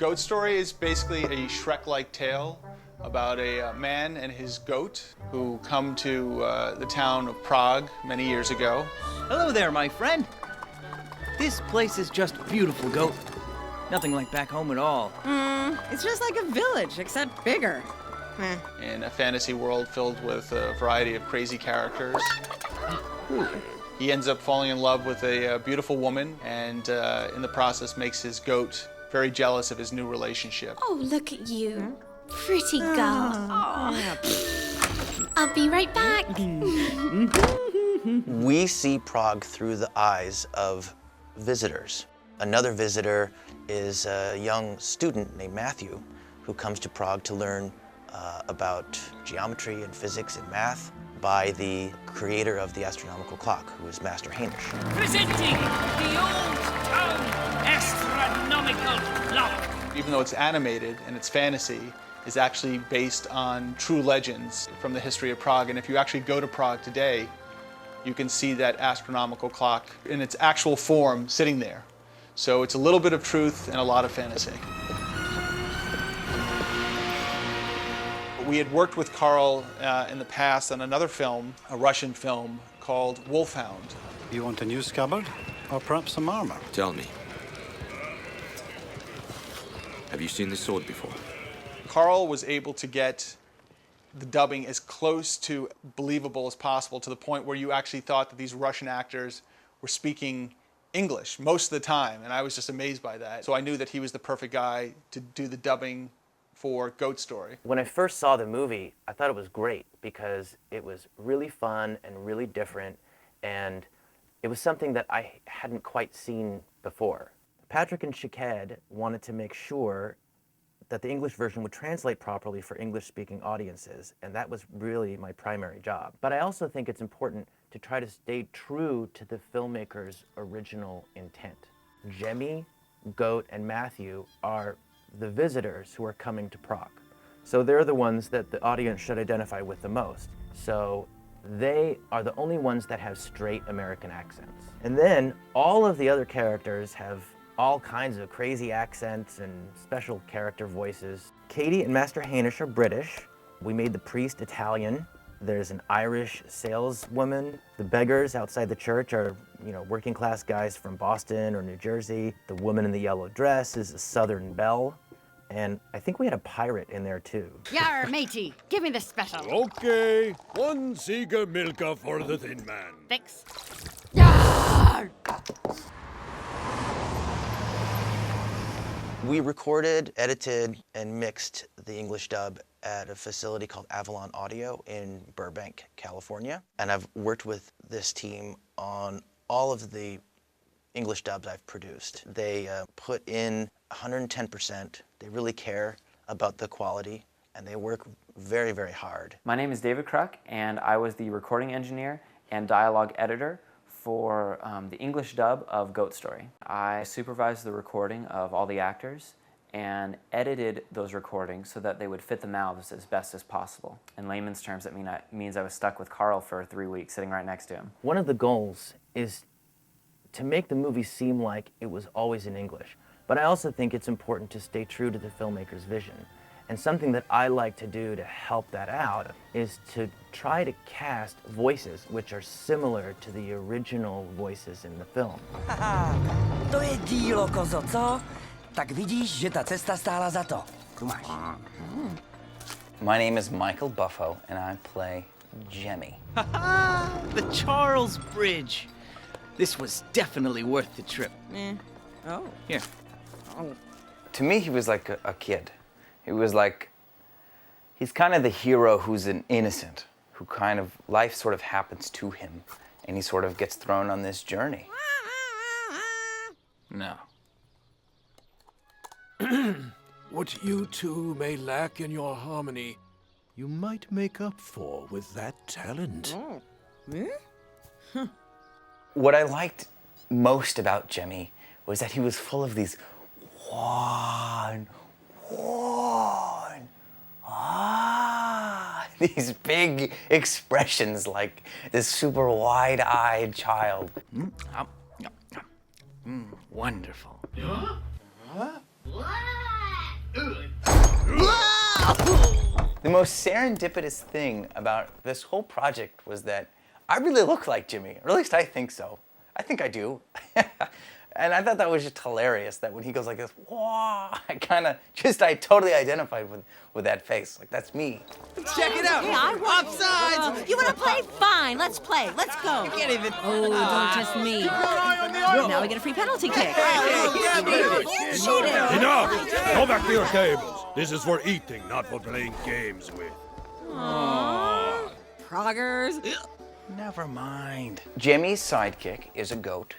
Goat Story is basically a Shrek-like tale about a man and his goat who come to the town of Prague many years ago. Hello there, my friend. This place is just beautiful, goat. Nothing like back home at all. It's just like a village, except bigger. In a fantasy world filled with a variety of crazy characters. He ends up falling in love with a beautiful woman and in the process makes his goat very jealous of his new relationship. Oh, look at you. Pretty girl. Oh. I'll be right back. We see Prague through the eyes of visitors. Another visitor is a young student named Matthew who comes to Prague to learn about geometry and physics and math by the creator of the astronomical clock, who is Master Hamish. Presenting the Old Town Astronomical Clock. Even though it's animated and it's fantasy, is actually based on true legends from the history of Prague. And if you actually go to Prague today, you can see that astronomical clock in its actual form sitting there. So it's a little bit of truth and a lot of fantasy. We had worked with Carl in the past on another film, a Russian film called Wolfhound. You want a new scabbard? Or perhaps some armor? Tell me. Have you seen this sword before? Carl was able to get the dubbing as close to believable as possible, to the point where you actually thought that these Russian actors were speaking English most of the time, and I was just amazed by that. So I knew that he was the perfect guy to do the dubbing for Goat Story. When I first saw the movie, I thought it was great because it was really fun and really different, and it was something that I hadn't quite seen before. Patrick and Shaked wanted to make sure that the English version would translate properly for English-speaking audiences, and that was really my primary job. But I also think it's important to try to stay true to the filmmaker's original intent. Jemmy, Goat, and Matthew are the visitors who are coming to Prague. So they're the ones that the audience should identify with the most. So they are the only ones that have straight American accents. And then all of the other characters have all kinds of crazy accents and special character voices. Katie and Master Hamish are British. We made the priest Italian. There's an Irish saleswoman. The beggars outside the church are, working class guys from Boston or New Jersey. The woman in the yellow dress is a Southern belle. And I think we had a pirate in there too. Yar, matey, give me the special. Okay, one Sieger Milka for the thin man. Thanks. Yar! We recorded, edited, and mixed the English dub at a facility called Avalon Audio in Burbank, California. And I've worked with this team on all of the English dubs I've produced. They put in 110%. They really care about the quality, and they work very, very hard. My name is David Kruk, and I was the recording engineer and dialogue editor for the English dub of Goat Story. I supervised the recording of all the actors and edited those recordings so that they would fit the mouths as best as possible. In layman's terms, that means I was stuck with Carl for 3 weeks, sitting right next to him. One of the goals is to make the movie seem like it was always in English. But I also think it's important to stay true to the filmmaker's vision. And something that I like to do to help that out is to try to cast voices which are similar to the original voices in the film. Haha, to je dílo, kozo, co? Tak vidíš, že ta cesta stála za to. Tu máš. My name is Michael Buffo, and I play Jemmy. The Charles Bridge. This was definitely worth the trip. Oh. Here. Oh. To me, he was like a kid. He was like, he's kind of the hero who's an innocent, who kind of, life sort of happens to him, and he sort of gets thrown on this journey. No. What you two may lack in your harmony, you might make up for with that talent. Oh. Me? What I liked most about Jemmy was that he was full of these these big expressions, like this super wide-eyed child. Wonderful. The most serendipitous thing about this whole project was that I really look like Jimmy, or at least I think so. I think I do. And I thought that was just hilarious that when he goes like this, whoa, I totally identified with that face. Like, that's me. Check it out. Yeah, I want Offsides. You want to play? Fine, let's play. Let's go. You can't even. Oh, don't test me. Now we get a free penalty kick. You cheated. Enough! Go back to your tables. This is for eating, not for playing games with. Aww. Proggers. Never mind. Jimmy's sidekick is a goat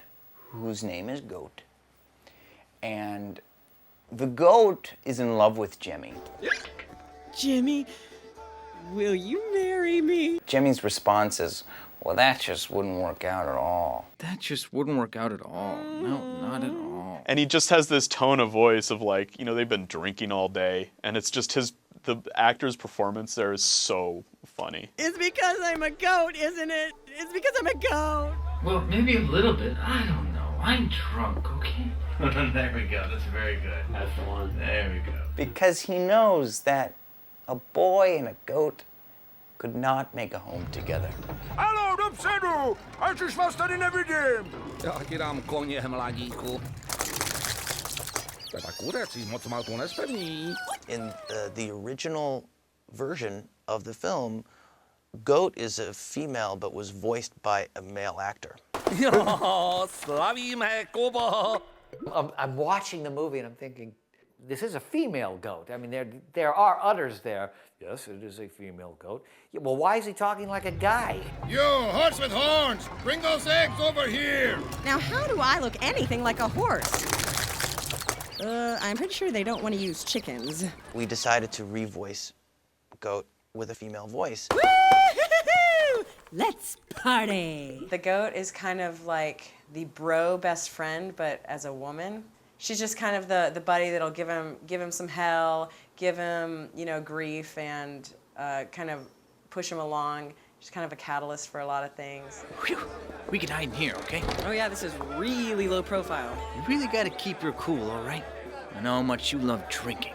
whose name is Goat. And the goat is in love with Jimmy. Jimmy, will you marry me? Jimmy's response is, well, that just wouldn't work out at all. That just wouldn't work out at all. No, not at all. And he just has this tone of voice of like, you know, they've been drinking all day, and it's just the actor's performance there is so funny. It's because I'm a goat, isn't it? It's because I'm a goat. Well, maybe a little bit. I don't know. I'm drunk, okay? There we go. That's very good. That's the one. There we go. Because he knows that a boy and a goat could not make a home together. Halo, dopředu! Ať už vás tady nevidím! Já ti dám koně, mladíku. Tak kurecí moc má tu nespevní. In the original version of the film, Goat is a female but was voiced by a male actor. Slavíme, Kubo! I'm watching the movie and I'm thinking, this is a female goat. I mean, there are others there. Yes, it is a female goat. Yeah, well, why is he talking like a guy? You, horse with horns! Bring those eggs over here! Now, how do I look anything like a horse? I'm pretty sure they don't want to use chickens. We decided to revoice Goat with a female voice. Woo-hoo-hoo-hoo! Let's party! The goat is kind of like the bro best friend, but as a woman. She's just kind of the buddy that'll give him some hell, give him, you know, grief, and kind of push him along. She's kind of a catalyst for a lot of things. Whew. We can hide in here, okay? Oh yeah, this is really low profile. You really gotta keep your cool, all right? I know how much you love drinking.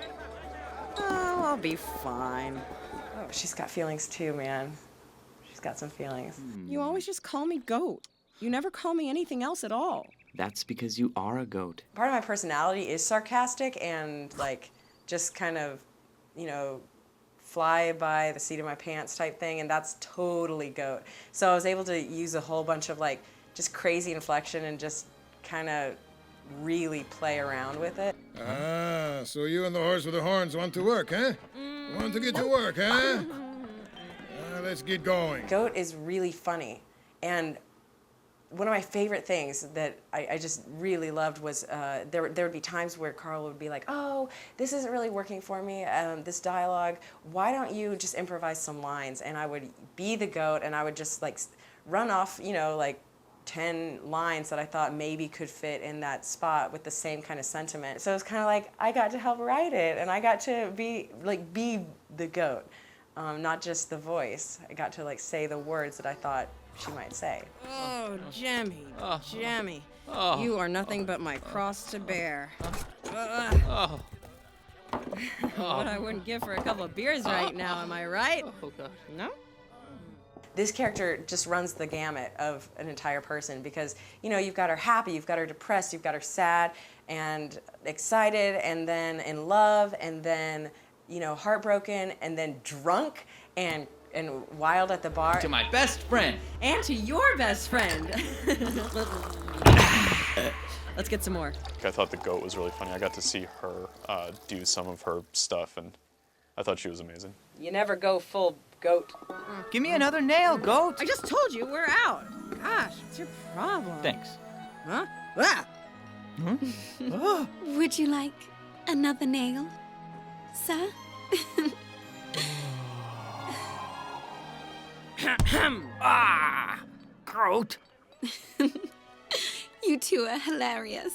Oh, I'll be fine. Oh, she's got feelings too, man. She's got some feelings. You always just call me goat. You never call me anything else at all. That's because you are a goat. Part of my personality is sarcastic and like just kind of, you know, fly by the seat of my pants type thing, and that's totally goat. So I was able to use a whole bunch of like just crazy inflection and just kind of really play around with it. Ah, so you and the horse with the horns want to work, huh? Want to get to work, huh? Let's get going. Goat is really funny, and one of my favorite things that I just really loved was there would be times where Carl would be like, oh, this isn't really working for me, this dialogue. Why don't you just improvise some lines? And I would be the goat, and I would just like run off, you know, like 10 lines that I thought maybe could fit in that spot with the same kind of sentiment. So it was kind of like I got to help write it, and I got to be the goat, not just the voice. I got to like say the words that I thought she might say. Oh, Jimmy, Jimmy, you are nothing but my cross to bear. What I wouldn't give for a couple of beers right now, am I right? Oh, gosh. No? This character just runs the gamut of an entire person because, you know, you've got her happy, you've got her depressed, you've got her sad and excited, and then in love, and then, you know, heartbroken, and then drunk and wild at the bar. To my best friend. And to your best friend. Let's get some more. I thought the goat was really funny. I got to see her do some of her stuff, and I thought she was amazing. You never go full goat. Give me another nail, goat. I just told you, we're out. Gosh, what's your problem? Thanks. Huh? Ah! Oh. Would you like another nail, sir? Ah, goat. You two are hilarious.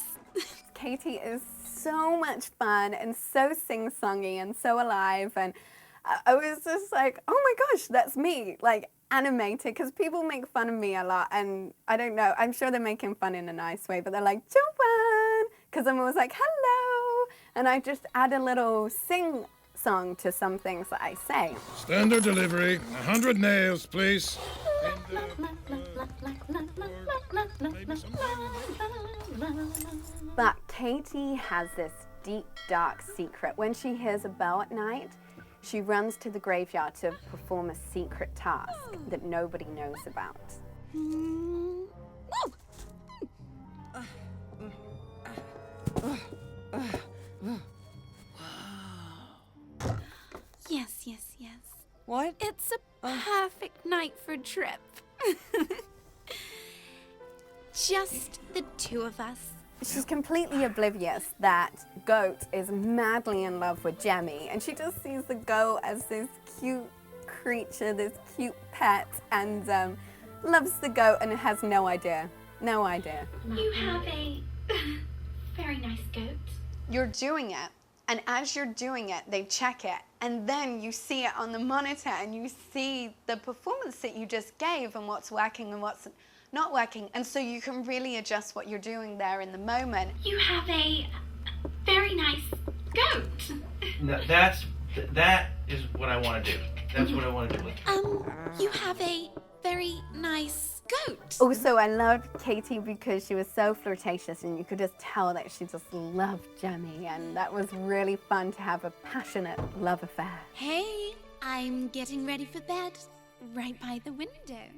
Katie is so much fun and so sing-songy and so alive, and I was just like, oh my gosh, that's me, like animated, because people make fun of me a lot, and I don't know, I'm sure they're making fun in a nice way, but they're like, Joanne, because I'm always like, hello, And I just add a little sing song to some things that I say. Standard delivery. 100 nails, please. But Katie has this deep, dark secret. When she hears a bell at night, she runs to the graveyard to perform a secret task that nobody knows about. Yes, yes, yes. What? It's a perfect night for a trip. Just the two of us. She's completely oblivious that Goat is madly in love with Jemmy, and she just sees the goat as this cute creature, this cute pet, and loves the goat and has no idea. No idea. You have a very nice goat. You're doing it, and as you're doing it, they check it, and then you see it on the monitor, and you see the performance that you just gave and what's working and what's not working, and so you can really adjust what you're doing there in the moment. You have a very nice goat. No, that is what I want to do. That's what I want to do with it. You have a very nice goat. Also, I loved Katie because she was so flirtatious, and you could just tell that she just loved Jemmy, and that was really fun to have a passionate love affair. Hey, I'm getting ready for bed, right by the window.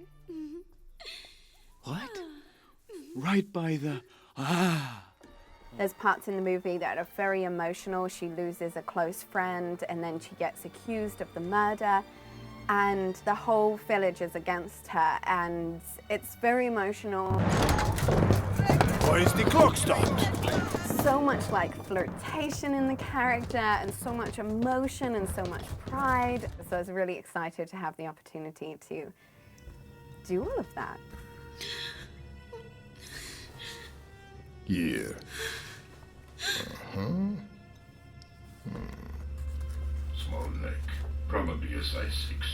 What? Right by the... There's parts in the movie that are very emotional. She loses a close friend, and then she gets accused of the murder, and the whole village is against her, and it's very emotional. Why is the clock stopped? So much like flirtation in the character, and so much emotion, and so much pride. So I was really excited to have the opportunity to do all of that. Yeah. Small neck. Probably a size 6.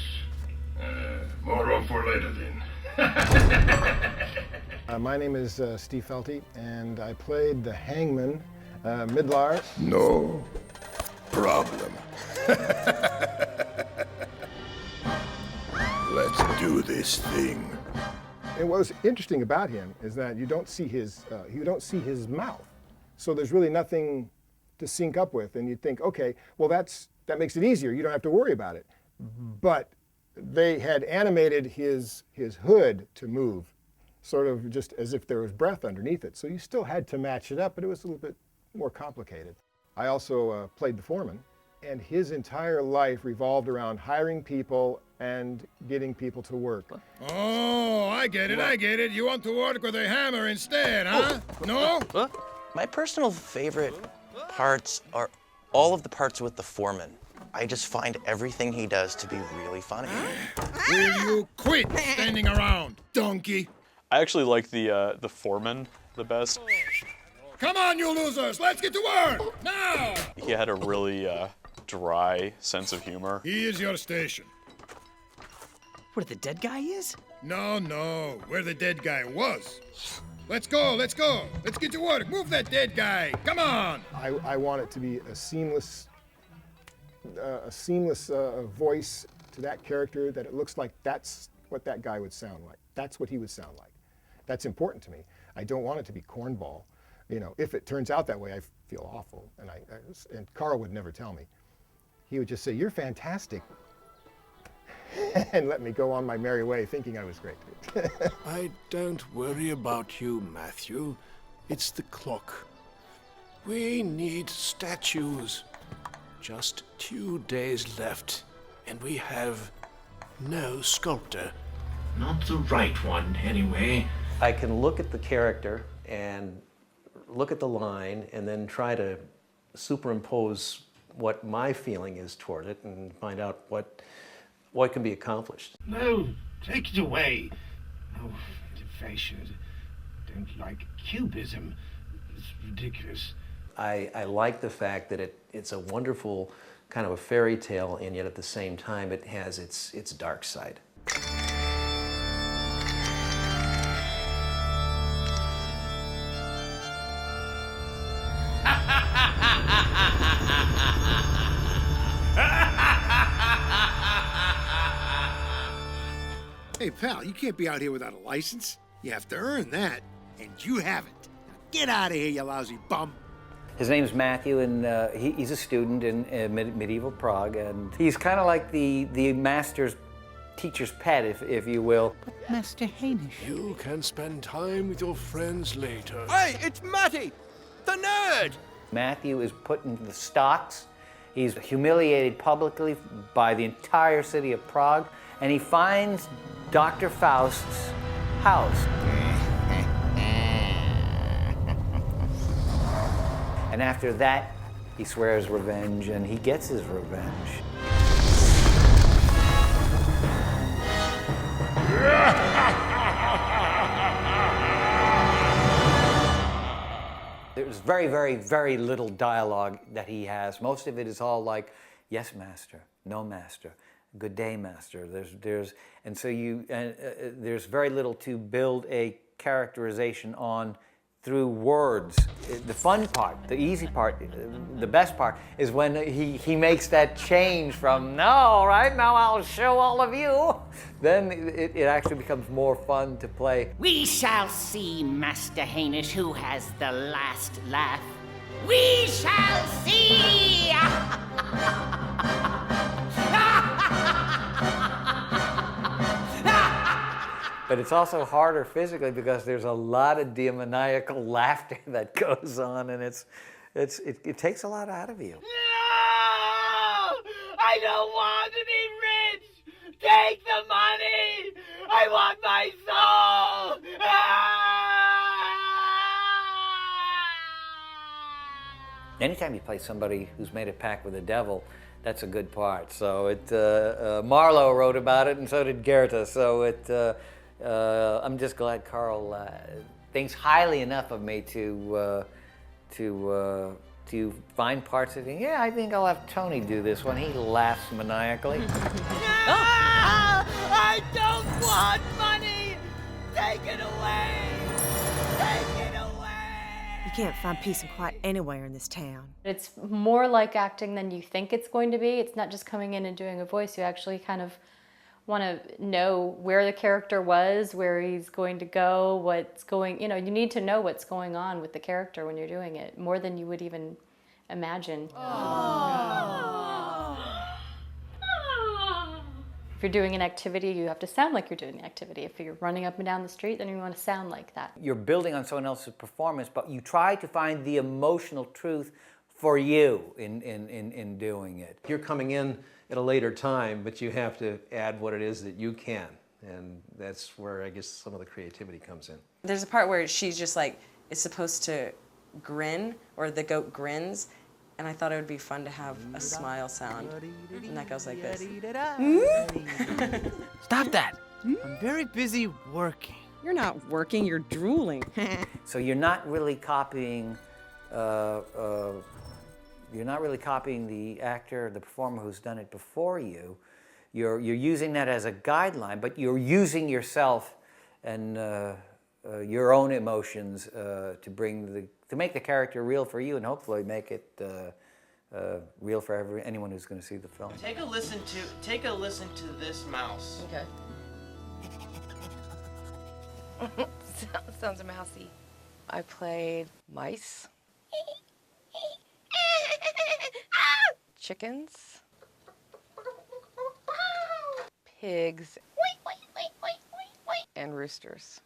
More room for later then. My name is Steve Felty, and I played the hangman, Midlar. No problem. Let's do this thing. And what was interesting about him is that you don't see his mouth, so there's really nothing to sync up with, and you'd think, okay, well that makes it easier. You don't have to worry about it. But they had animated his hood to move, sort of just as if there was breath underneath it. So you still had to match it up, but it was a little bit more complicated. I also played the foreman, and his entire life revolved around hiring people and getting people to work. Oh, I get it. You want to work with a hammer instead, huh? No? My personal favorite parts are all of the parts with the foreman. I just find everything he does to be really funny. Will you quit standing around, donkey? I actually like the foreman the best. Come on, you losers, let's get to work, now! He had a really dry sense of humor. He is your station. Where the dead guy is? No, where the dead guy was. Let's go. Let's get to work. Move that dead guy. Come on. I want it to be a seamless voice to that character, that it looks like that's what that guy would sound like. That's what he would sound like. That's important to me. I don't want it to be cornball. You know, if it turns out that way, I feel awful. And Carl would never tell me. He would just say, "You're fantastic," and let me go on my merry way thinking I was great. I don't worry about you, Matthew. It's the clock. We need statues. Just 2 days left, and we have no sculptor. Not the right one, anyway. I can look at the character and look at the line and then try to superimpose what my feeling is toward it and find out what can be accomplished. No, take it away. Oh, I don't like cubism. It's ridiculous. I like the fact that it's a wonderful kind of a fairy tale, and yet at the same time it has its dark side. Hey, pal, you can't be out here without a license. You have to earn that, and you haven't. Now get out of here, you lousy bum. His name's Matthew, and he's a student in medieval Prague, and he's kind of like the master's teacher's pet, if you will. But Master Hamish... You can spend time with your friends later. Hey, it's Matty, the nerd! Matthew is put into the stocks. He's humiliated publicly by the entire city of Prague, and he finds Dr. Faust's house. And after that, he swears revenge, and he gets his revenge. There's very, very, very little dialogue that he has. Most of it is all like, yes, master, no, master, good day, master. There's very little to build a characterization on through words. The fun part, the easy part, the best part is when he makes that change from, no, right now I'll show all of you. Then it actually becomes more fun to play. We shall see, Master Hamish, who has the last laugh. We shall see! But it's also harder physically because there's a lot of demoniacal laughter that goes on, and it takes a lot out of you. No! I don't want to be rich! Take the money! I want my soul! Anytime you play somebody who's made a pact with the devil, that's a good part. So Marlowe wrote about it, and so did Goethe. So I'm just glad Carl thinks highly enough of me to find parts of it. Yeah, I think I'll have Tony do this one. He laughs maniacally. No! I don't want money! Take it away! Take it away! You can't find peace and quiet anywhere in this town. It's more like acting than you think it's going to be. It's not just coming in and doing a voice. You actually kind of want to know where the character was, where he's going to go, what's going, you need to know what's going on with the character when you're doing it, more than you would even imagine. If you're doing an activity, you have to sound like you're doing the activity. If you're running up and down the street, then you want to sound like that. You're building on someone else's performance, but you try to find the emotional truth for you in doing it. You're coming in at a later time, but you have to add what it is that you can. And that's where I guess some of the creativity comes in. There's a part where she's just like, is supposed to grin, or the goat grins, and I thought it would be fun to have a smile sound. And that goes like this. Stop that! I'm very busy working. You're not working, you're drooling. So you're not really copying the actor, the performer who's done it before you. You're using that as a guideline, but you're using yourself and your own emotions to make the character real for you, and hopefully make it real for anyone who's going to see the film. Take a listen to this mouse. Okay. Sounds mousy. I played mice. Chickens. Pigs. And roosters.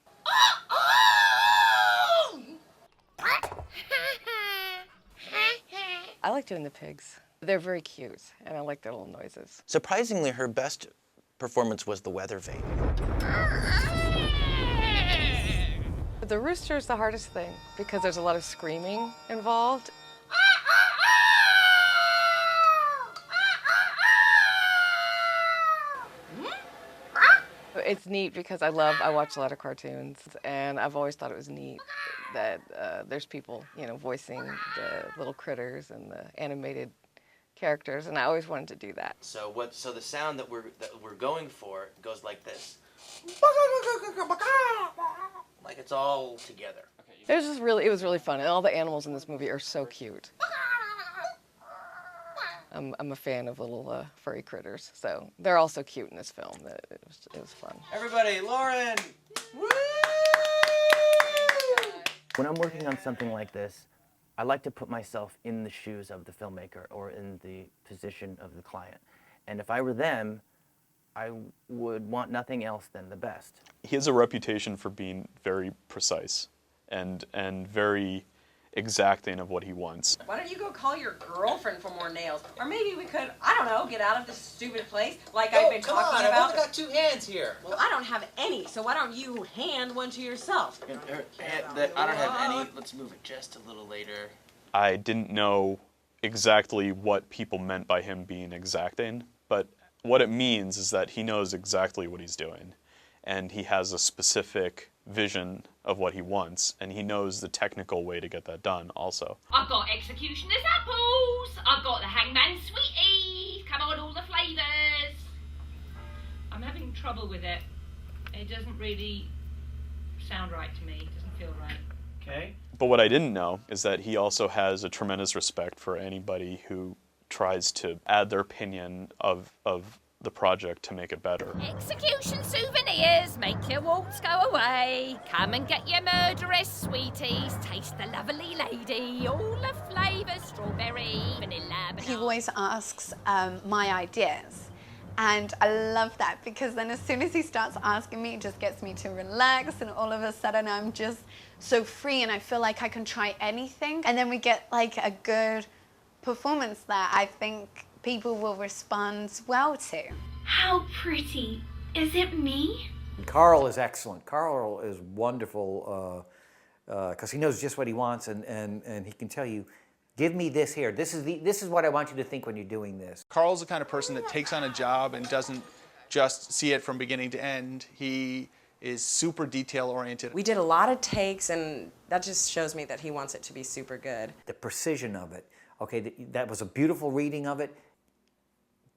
I like doing the pigs. They're very cute, and I like their little noises. Surprisingly, her best performance was the weather vane. The rooster is the hardest thing because there's a lot of screaming involved. It's neat because I watch a lot of cartoons, and I've always thought it was neat that there's people, voicing the little critters and the animated characters, and I always wanted to do that. So the sound that we're going for goes like this. Like it's all together. It was really fun, and all the animals in this movie are so cute. I'm a fan of little furry critters, so they're also cute in this film. It was fun. Everybody, Lauren! When I'm working on something like this, I like to put myself in the shoes of the filmmaker or in the position of the client. And if I were them, I would want nothing else than the best. He has a reputation for being very precise and very exacting of what he wants. Why don't you go call your girlfriend for more nails? Or maybe we could, I don't know, get out of this stupid place like I've been talking I've about. only got 2 hands here. Well, I don't have any, so why don't you hand one to yourself? I don't have any. Let's move it just a little later. I didn't know exactly what people meant by him being exacting, but what it means is that he knows exactly what he's doing, and he has a specific vision of what he wants, and he knows the technical way to get that done also. I've got executioner's apples, I've got the hangman's sweeties, come on, all the flavours. I'm having trouble with it. It doesn't really sound right to me, it doesn't feel right. Okay. But what I didn't know is that he also has a tremendous respect for anybody who tries to add their opinion of the project to make it better. Execution souvenirs, make your waltz go away. Come and get your murderous sweeties. Taste the lovely lady. All the flavours, strawberry, vanilla, He always asks my ideas. And I love that because then as soon as he starts asking me, it just gets me to relax, and all of a sudden I'm just so free and I feel like I can try anything. And then we get like a good performance that I think people will respond well to. How pretty. Is it me? Carl is excellent. Carl is wonderful because he knows just what he wants, and he can tell you, give me this here. This is what I want you to think when you're doing this. Carl's the kind of person that takes on a job and doesn't just see it from beginning to end. He is super detail oriented. We did a lot of takes, and that just shows me that he wants it to be super good. The precision of it. Okay, that was a beautiful reading of it.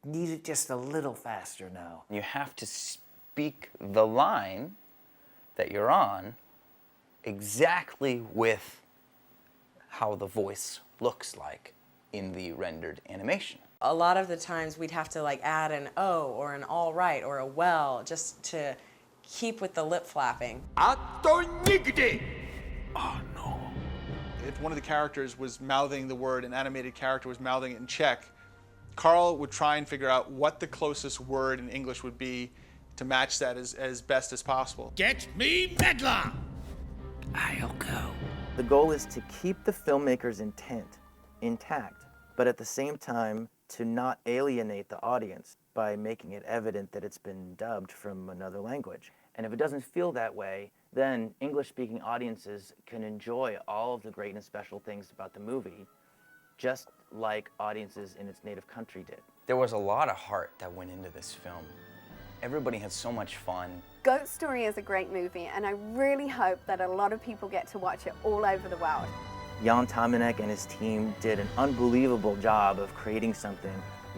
Need it just a little faster now. You have to speak the line that you're on exactly with how the voice looks like in the rendered animation. A lot of the times we'd have to like add an O or an all right or a well just to keep with the lip flapping. If one of the characters was mouthing the word, an animated character was mouthing it in Czech, Carl would try and figure out what the closest word in English would be to match that as best as possible. Get me Medlar! I'll go. The goal is to keep the filmmaker's intent intact, but at the same time to not alienate the audience by making it evident that it's been dubbed from another language. And if it doesn't feel that way, then English-speaking audiences can enjoy all of the great and special things about the movie, just like audiences in its native country did. There was a lot of heart that went into this film. Everybody had so much fun. Goat Story is a great movie, and I really hope that a lot of people get to watch it all over the world. Jan Tomanek and his team did an unbelievable job of creating something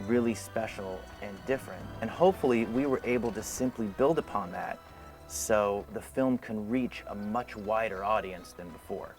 really special and different. And hopefully we were able to simply build upon that so the film can reach a much wider audience than before.